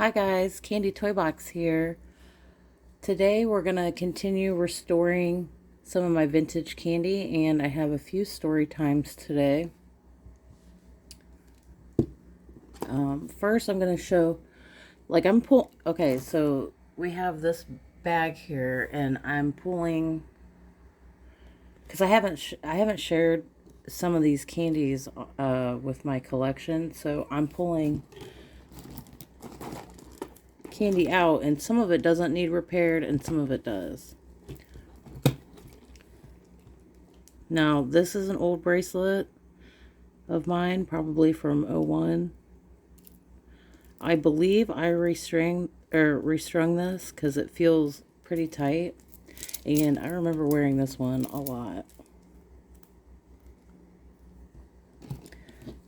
Hi guys, Candy Toy Box here. Today we're going to continue restoring some of my vintage candy, and I have a few story times today. First I'm going to show, okay, so we have this bag here, and I'm pulling, because I haven't shared some of these candies with my collection, so I'm pulling candy out, and some of it doesn't need repaired and some of it does. Now this is an old bracelet of mine, probably from '01. I believe I restrung this because it feels pretty tight, and I remember wearing this one a lot.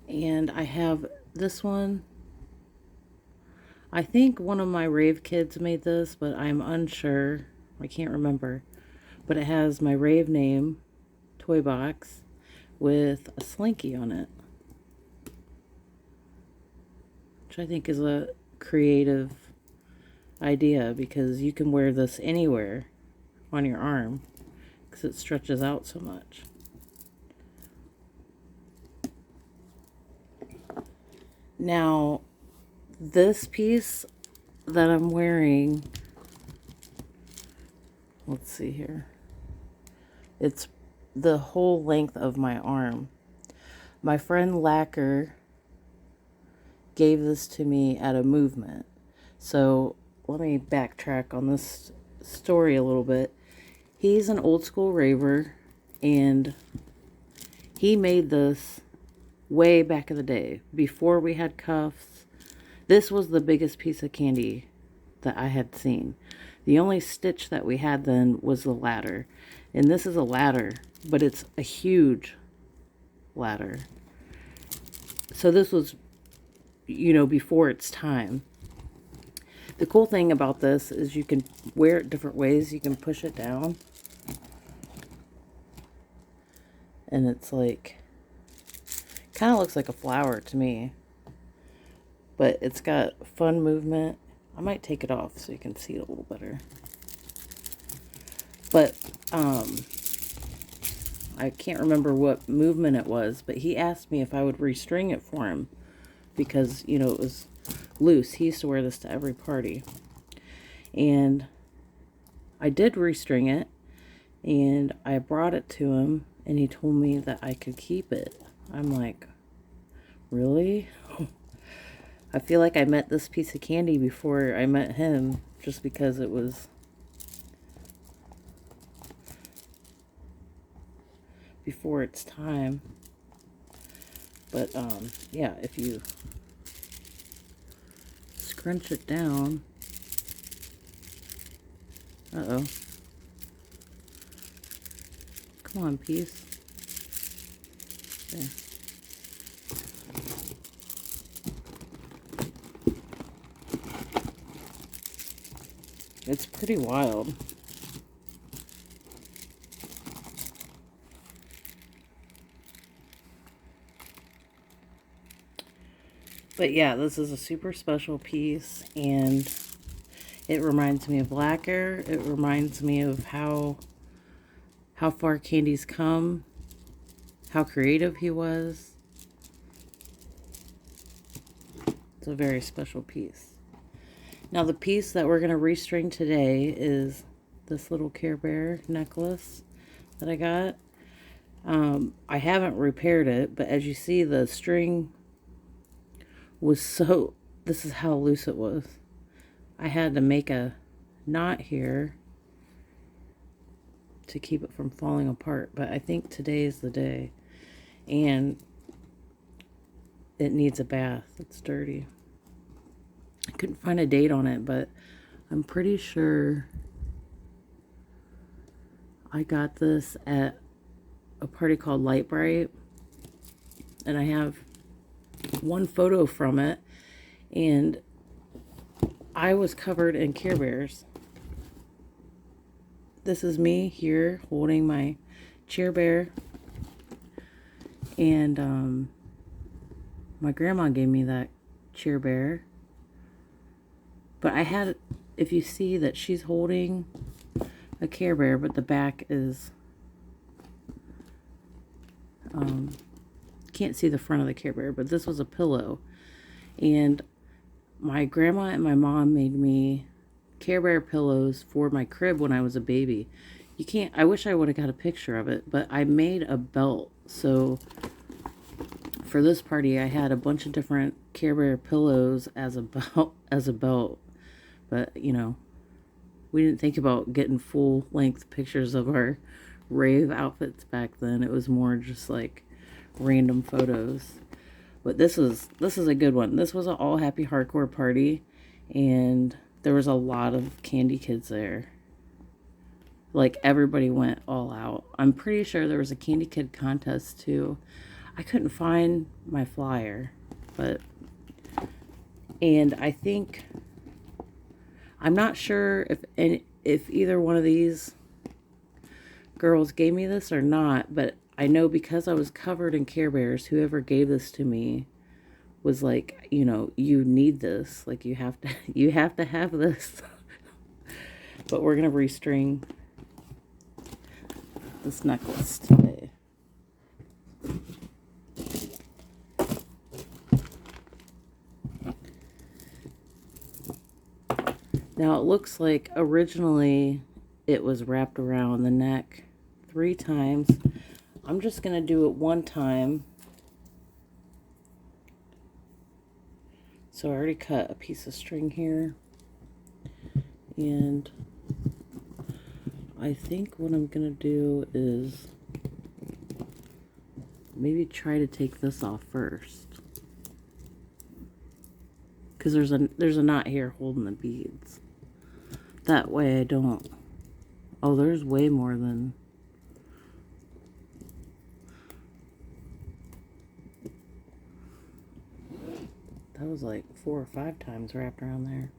And I have this one. I think one of my rave kids made this, but I'm unsure. I can't remember. But it has my rave name, Toy Box, with a slinky on it, which I think is a creative idea because you can wear this anywhere on your arm because it stretches out so much. Now, this piece that I'm wearing, let's see here, it's the whole length of my arm. My friend Lacquer gave this to me at a movement. So let me backtrack on this story a little bit. He's an old school raver, and he made this way back in the day, before we had cuffs. This was the biggest piece of candy that I had seen. The only stitch that we had then was the ladder. And this is a ladder, but it's a huge ladder. So this was, before its time. The cool thing about this is you can wear it different ways. You can push it down, and it's like, kind of looks like a flower to me. But it's got fun movement. I might take it off so you can see it a little better. But I can't remember what movement it was, but he asked me if I would restring it for him because, it was loose. He used to wear this to every party. And I did restring it, and I brought it to him, and he told me that I could keep it. I'm like, really? I feel like I met this piece of candy before I met him, just because it was before its time. But yeah, if you scrunch it down, uh-oh, come on, piece. There. It's pretty wild. But yeah, this is a super special piece, and it reminds me of Lacquer. It reminds me of how far Candy's come, how creative he was. It's a very special piece. Now the piece that we're going to restring today is this little Care Bear necklace that I got. I haven't repaired it, but as you see, the string was this is how loose it was. I had to make a knot here to keep it from falling apart, but I think today is the day. And it needs a bath. It's dirty. I couldn't find a date on it, but I'm pretty sure I got this at a party called Light Bright, and I have one photo from it, and I was covered in Care Bears. This is me here holding my Care Bear, and my grandma gave me that Care Bear. But I had, if you see that she's holding a Care Bear, but the back is, can't see the front of the Care Bear, but this was a pillow. And my grandma and my mom made me Care Bear pillows for my crib when I was a baby. You can't, I wish I would have got a picture of it, but I made a belt. So for this party, I had a bunch of different Care Bear pillows as a belt. But, you know, we didn't think about getting full length pictures of our rave outfits back then. It was more just like random photos. But this is a good one. This was an all happy hardcore party, and there was a lot of Kandi kids there. Like, everybody went all out. I'm pretty sure there was a Kandi Kid contest too. I couldn't find my flyer, but, and I think, I'm not sure if either one of these girls gave me this or not, but I know because I was covered in Care Bears, whoever gave this to me was like, you know, you need this. Like, you have to have this. But we're going to restring this necklace today. Now, it looks like originally it was wrapped around the neck 3 times. I'm just going to do it 1 time. So I already cut a piece of string here. And I think what I'm going to do is maybe try to take this off first. Because there's a knot here holding the beads. That way I don't... Oh, there's way more than... That was like 4 or 5 times wrapped around there.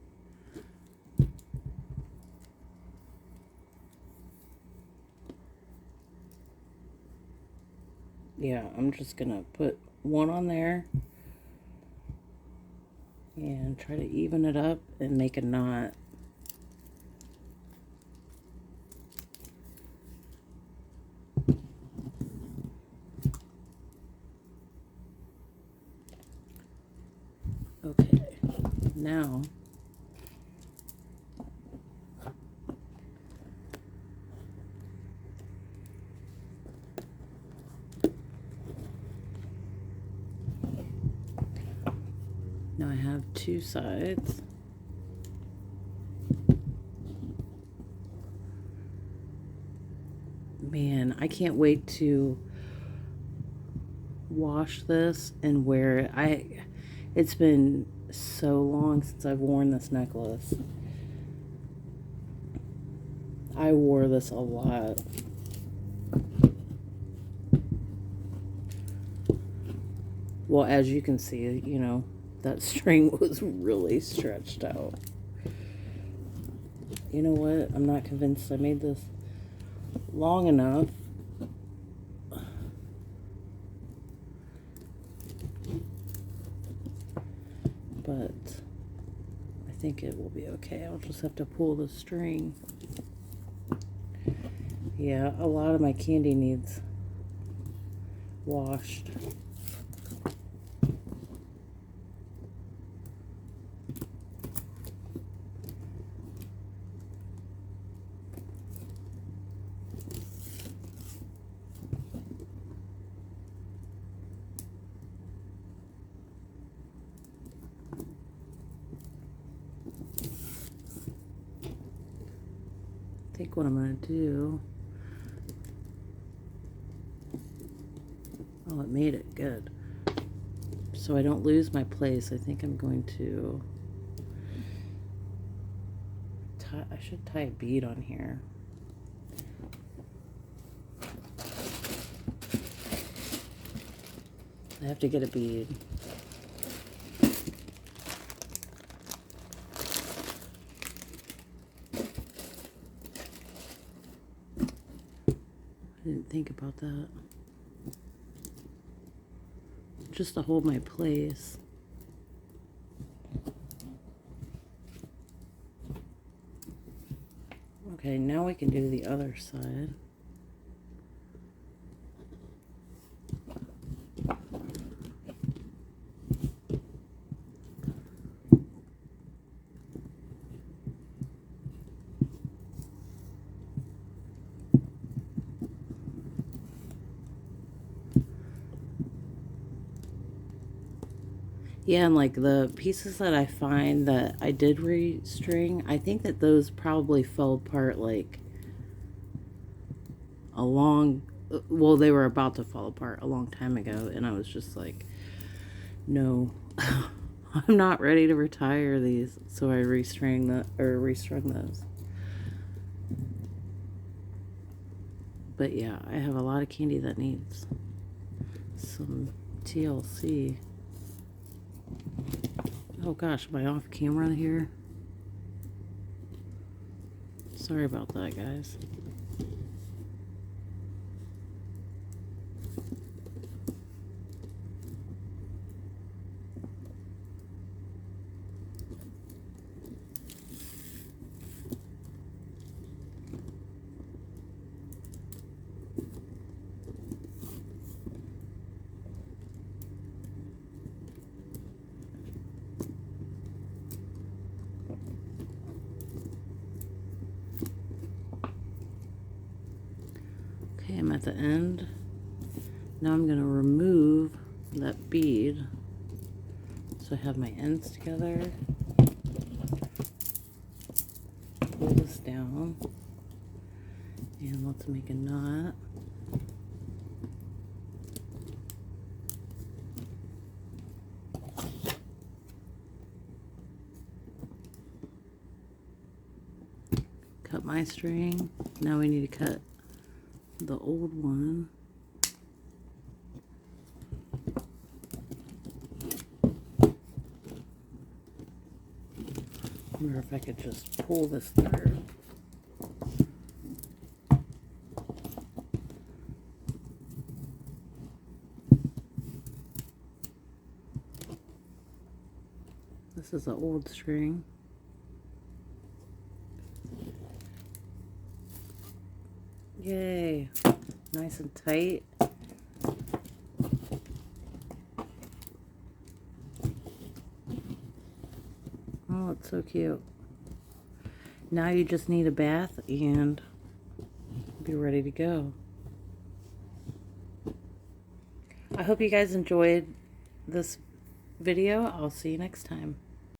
Yeah, I'm just gonna put 1 on there and try to even it up and make a knot. Okay, now I have 2 sides. Man, I can't wait to wash this and wear it. It's been so long since I've worn this necklace. I wore this a lot. Well, as you can see, you know, that string was really stretched out. You know what? I'm not convinced I made this long enough. But I think it will be okay. I'll just have to pull the string. Yeah, a lot of my Kandi needs washed. I think what I'm going to do... Oh, it made it good. So I don't lose my place, I think I'm going to... I should tie a bead on here. I have to get a bead. I didn't think about that. Just to hold my place. Okay, now we can do the other side. Yeah, and like the pieces that I find that I did restring, I think that those probably fell apart like well, they were about to fall apart a long time ago, and I was just like, no, I'm not ready to retire these, so I restrung those. But yeah, I have a lot of candy that needs some TLC. Oh gosh, am I off camera here? Sorry about that, guys. Okay, I'm at the end. Now I'm going to remove that bead. So I have my ends together. Pull this down. And let's make a knot. Cut my string. Now we need to cut the old one. I wonder if I could just pull this through. This is an old string. Yay! Nice and tight. Oh, it's so cute. Now you just need a bath and be ready to go. I hope you guys enjoyed this video. I'll see you next time.